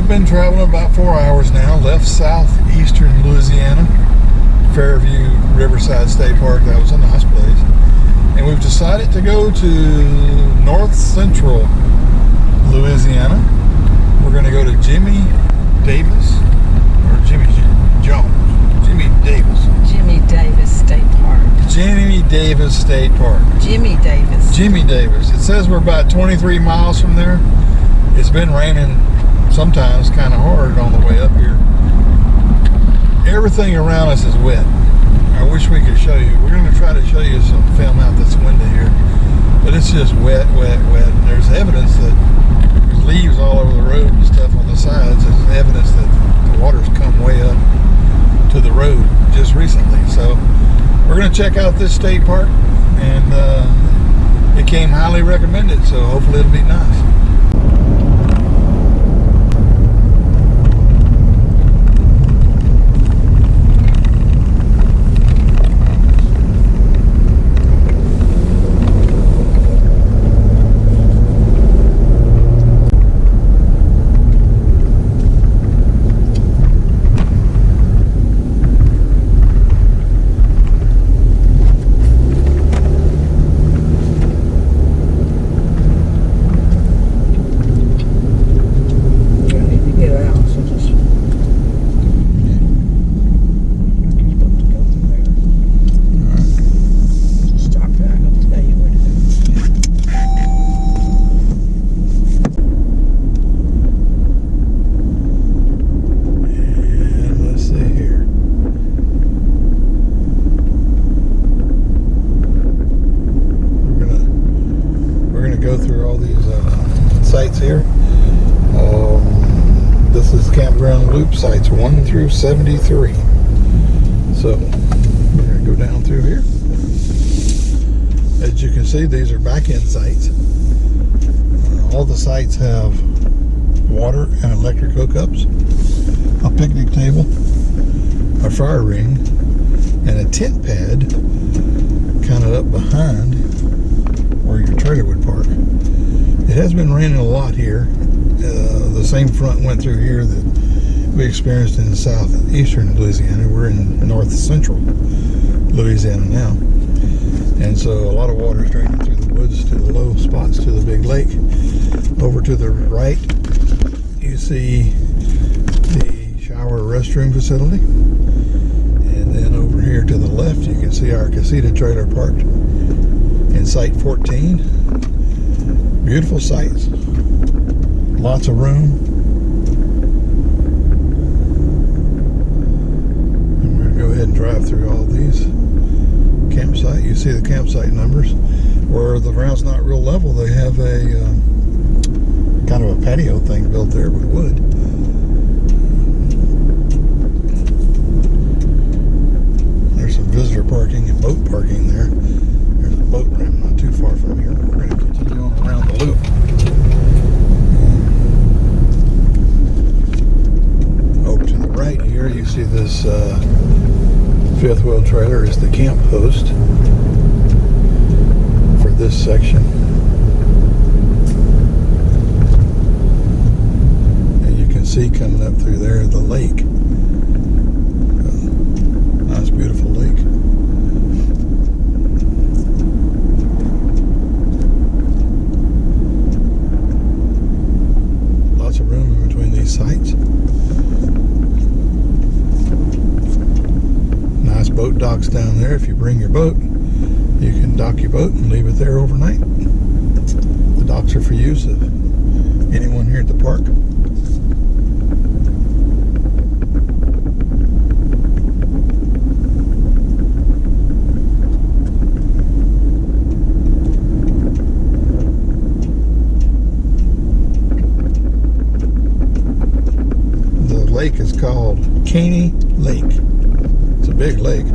we've been traveling about 4 hours now. Left southeastern Louisiana, Fairview Riverside State Park. That was a nice place. And we've decided to go to north central Louisiana. We're going to go to Jimmie Davis State Park. Jimmie Davis State Park. Jimmie Davis. Jimmie Davis. It says we're about 23 miles from there. It's been raining sometimes kind of hard on the way up here. Everything around us is wet. I wish we could show you. We're going to try to show you some film out this window here. But it's just wet, wet, wet. And there's evidence that there's leaves all over the road and stuff on the sides. There's evidence that the water's come way up to the road just recently. So we're going to check out this state park, and it came highly recommended, so hopefully it'll be nice. Sites here. This is Campground Loop sites 1 through 73. So we're going to go down through here. As you can see, these are back-end sites. All the sites have water and electric hookups, a picnic table, a fire ring, and a tent pad kind of up behind where your trailer would park. It has been raining a lot here. The same front went through here that we experienced in southeastern Louisiana. We're in north central Louisiana now. And so a lot of water is draining through the woods to the low spots to the big lake. Over to the right, you see the shower restroom facility. And then over here to the left, you can see our Casita trailer parked in site 14. Beautiful sights, lots of room. And we're going to go ahead and drive through all these campsites. You see the campsite numbers. Where the ground's not real level, they have a kind of a patio thing built there with wood. There's some visitor parking and boat parking there. There's a boat ramp not too far from here. We're going to continue on around the loop. Over to the right here, you see this fifth wheel trailer is the camp host for this section. And you can see coming up through there the lake. Nice, beautiful lake. Lots of room in between these sites. Nice boat docks down there. If you bring your boat, you can dock your boat and leave it there overnight. The docks are for use of anyone here at the park. The lake is called Caney Lake. It's a big lake.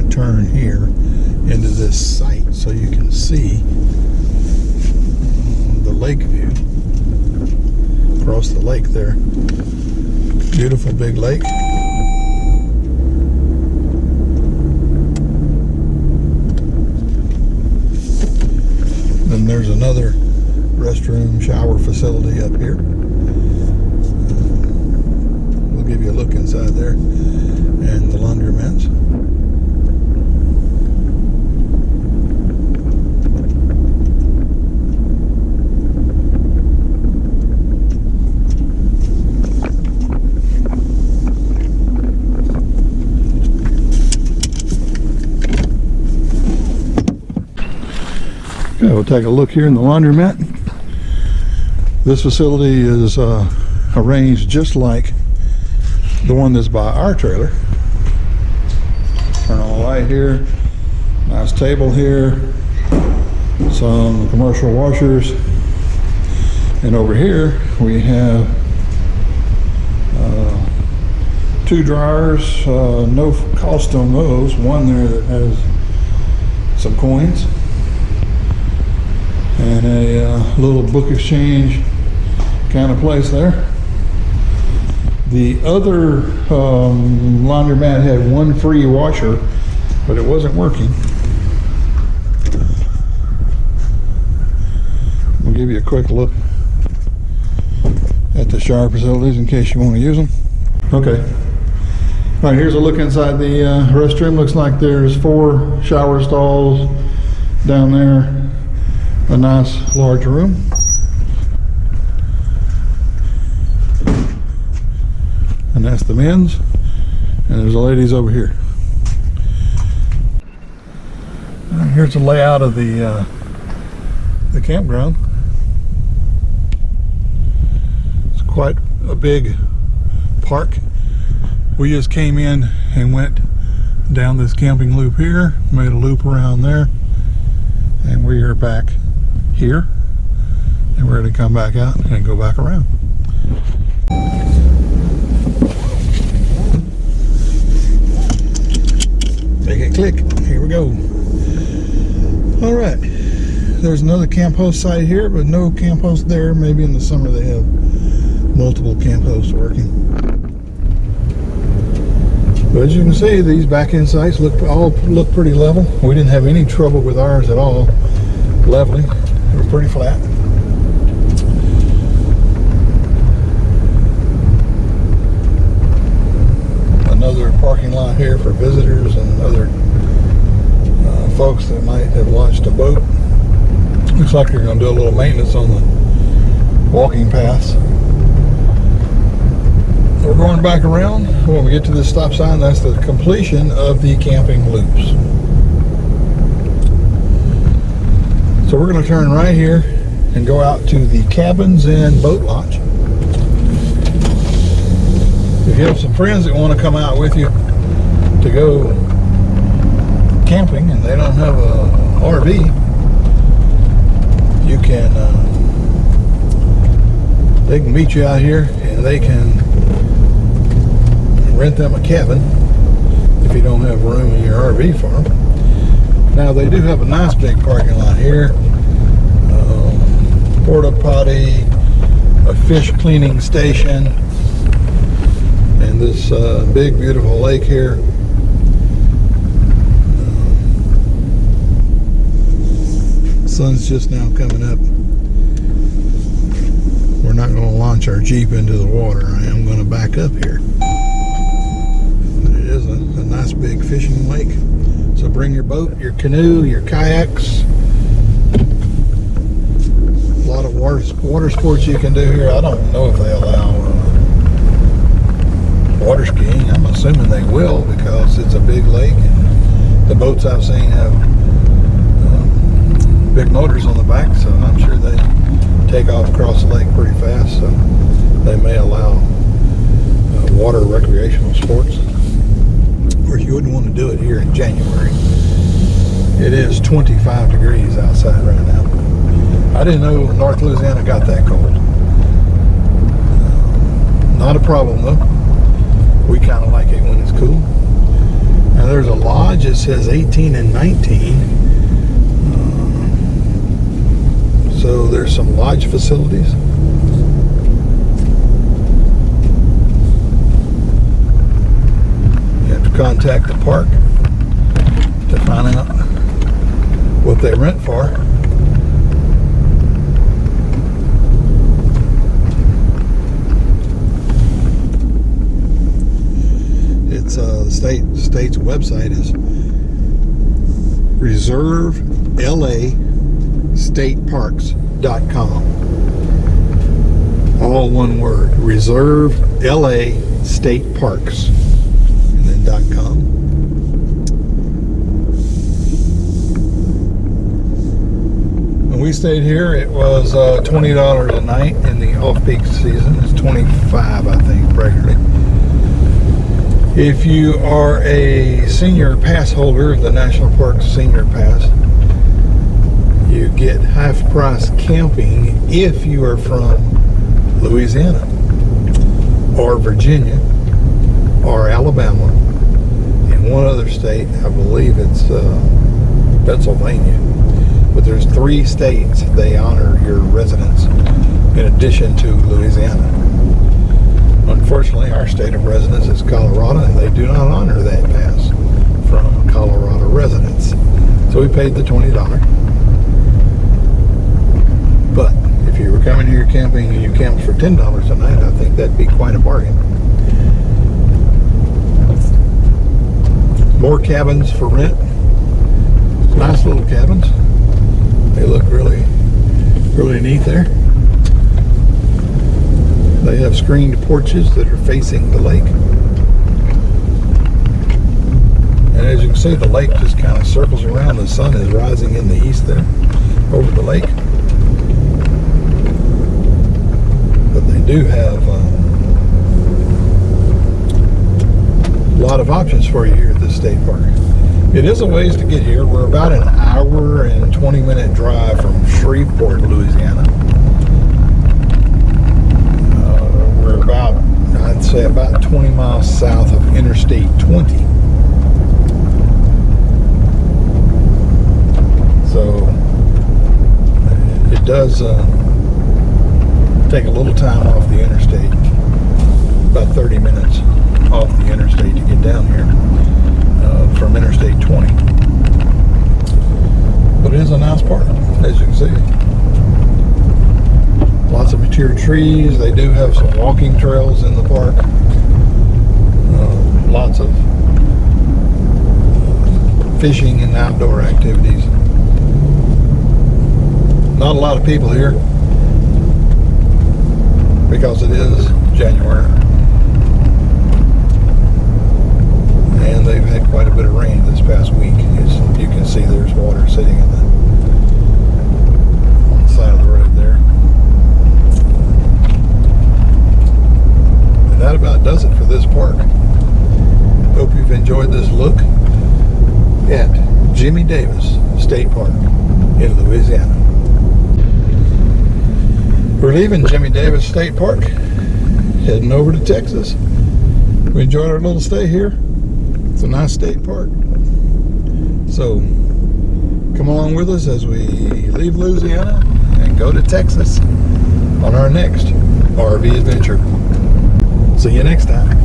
Turn here into this site so you can see the lake view across the lake there. Beautiful big lake. there's another restroom shower facility up here. We'll give you a look inside there, and the laundromats. Okay, we'll take a look here in the laundromat. This facility is arranged just like the one that's by our trailer. Turn on the light here. Nice table here. Some commercial washers. And over here we have 2 dryers. No cost on those. One there that has some coins. And a little book exchange kind of place there. The other laundromat had 1 free washer, but it wasn't working. We'll give you a quick look at the shower facilities in case you want to use them. Okay. All right, here's a look inside the restroom. Looks like there's 4 shower stalls down there. A nice large room. And that's the men's. And there's the ladies over here. Here's the layout of the campground. It's quite a big park. We just came in and went down this camping loop here, made a loop around there, and we are back here, and we're going to come back out and go back around. Make it click. Here we go. All right, there's another camp host site here, but no camp host there. Maybe in the summer they have multiple camp hosts working. But as you can see, these back-end sites all look pretty level. We didn't have any trouble with ours at all leveling. It was pretty flat. Another parking lot here for visitors and other folks that might have launched a boat. Looks like they're going to do a little maintenance on the walking paths. We're going back around. When we get to this stop sign, that's the completion of the camping loops. So we're going to turn right here and go out to the cabins and boat launch. If you have some friends that want to come out with you to go camping and they don't have a RV, you can they can meet you out here and they can rent them a cabin if you don't have room in your RV for them. Now they do have a nice big parking lot here, porta potty, a fish cleaning station, and this big beautiful lake here. Sun's just now coming up. We're not going to launch our Jeep into the water. I am going to back up here. But it is a nice big fishing lake. So bring your boat, your canoe, your kayaks. A lot of water sports you can do here. I don't know if they allow water skiing. I'm assuming they will because it's a big lake. And the boats I've seen have big motors on the back, so I'm sure they take off across the lake pretty fast. So they may allow water recreational sports. Of course, you wouldn't want to do it here in January. It is 25 degrees outside right now. I didn't know North Louisiana got that cold. Not a problem though. We kind of like it when it's cool. Now there's a lodge that says 18 and 19. So there's some lodge facilities. You have to contact the park to find out what they rent for. It's the state's website is reservelastateparks.com. All one word, reservelastateparks, and then .com. When we stayed here, it was $20 a night in the off-peak season. It's $25, I think, regularly. If you are a senior pass holder of the National Park Senior Pass, you get half-price camping if you are from Louisiana or Virginia or Alabama and one other state. I believe it's Pennsylvania. But there's 3 states they honor your residence in addition to Louisiana. Unfortunately, our state of residence is Colorado, and they do not honor that pass from Colorado residents. So we paid the $20. But if you were coming here camping and you camped for $10 a night, I think that'd be quite a bargain. More cabins for rent. Nice little cabins. They look really, really neat there. They have screened porches that are facing the lake. And as you can see, the lake just kind of circles around. The sun is rising in the east there over the lake. But they do have a lot of options for you here at this state park. It is a ways to get here. We're about an hour and 20-minute drive from Shreveport, Louisiana. We're about, I'd say, about 20 miles south of Interstate 20. So it does take a little time off the interstate, about 30 minutes off the interstate to get down here. From Interstate 20. But it is a nice park, as you can see. Lots of mature trees. They do have some walking trails in the park. Lots of fishing and outdoor activities. Not a lot of people here because it is January. And they've had quite a bit of rain this past week. As you can see, there's water sitting on the side of the road there. And that about does it for this park. Hope you've enjoyed this look at Jimmie Davis State Park in Louisiana. We're leaving Jimmie Davis State Park, heading over to Texas. We enjoyed our little stay here. It's a nice state park. So come along with us as we leave Louisiana and go to Texas on our next RV adventure. See you next time.